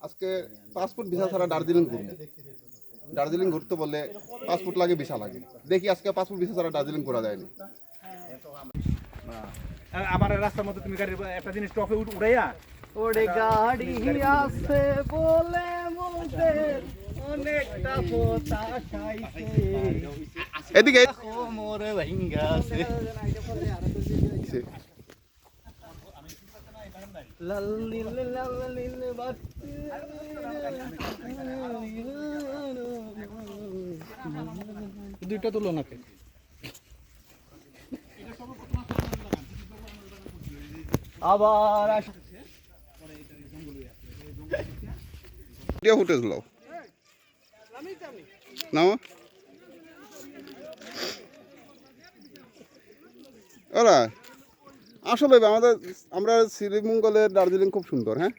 আজকে passport visa ছাড়া দার্জিলিং ঘুরতে বললে পাসপোর্ট লাগে, ভিসা লাগে। দেখি আজকে পাসপোর্ট ভিসা ছাড়া দার্জিলিং ঘোরা যায়নি। আমার রাস্তার মধ্যে তুমি গাড়ির একটা জিনিস টপে উড়াইয়া ওরে গাড়ি আছে বলে মোদের অনেকটা পোতা খাইছে এদিকে মোর ভাঙ্গাছে লাল নীল বাতি দুইটা তুলো নাকি আবার ফুটেজ লাও নাও ওরা আসলে আমরা শ্রীমঙ্গলের দার্জিলিং খুব সুন্দর। হ্যাঁ,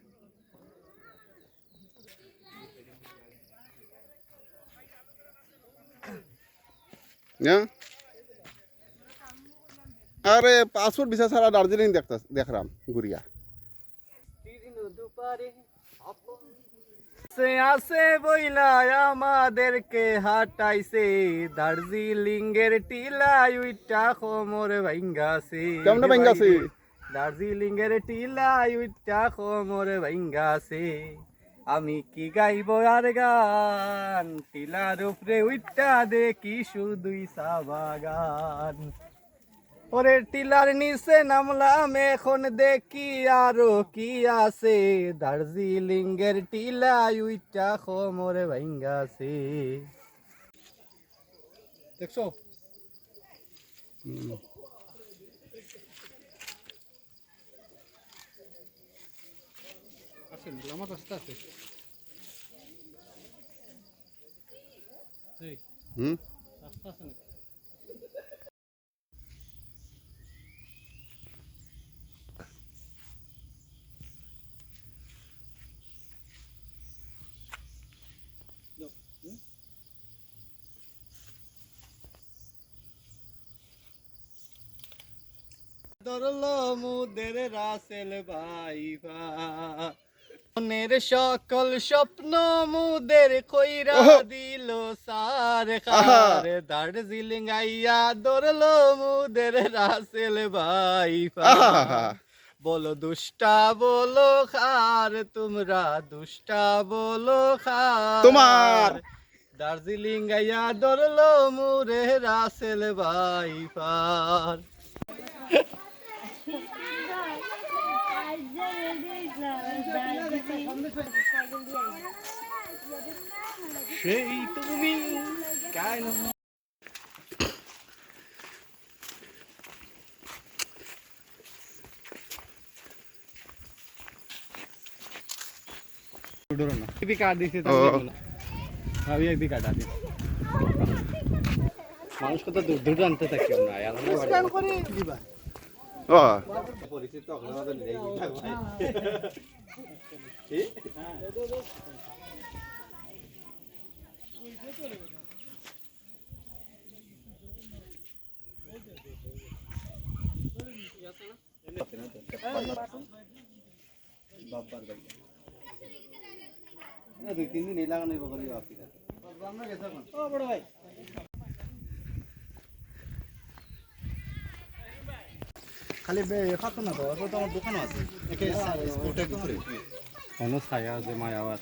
আরে পাসপোর্ট ভিসা ছাড়া দার্জিলিং দেখলাম ঘুরিয়া। আছে বইলা আমাদেরকে হাঁটাইছে দার্জিলিং এর টিলা উইটা কোমর ভাঙ্গাছে। কেমন ভাঙ্গাছে? দার্জিলিং এর টিলা উইটা কোমর ভাঙ্গাছে। আমি কি গাইব আর গান টিলার উপরে উইটা দেখি শুধুই চা বাগান। ওরে টিলার নিচে নামলাম এখন দেখি আরো কি আছে দার্জিলিং এর টিলা উইটা কোমর ভাঙ্গাছে। দেখছো আমার রাস্তা আছে রাস্তা আছে না ধরলো মুদের রাসেল ভাইবা মনের সকল স্বপ্ন মুদের কইরা দিল সার খার। দার্জিলিং আইয়া ধরলো মুদের রাসেল ভাইবা বলো দুষ্টা বলো খার তোমরা দুষ্টা বলো খার তোমার দার্জিলিং আইয়া ধরলো মুরে রাসেল ভাইবার। সেই তুমি কেন মানুষ কত দূর দূর আনতে থাকে পরিচিত দুই তিন দিন এই লাগানো বড় ভাই খালি খাতো না তো আমার দোকানও আছে ছায়া আছে মায়াবাদ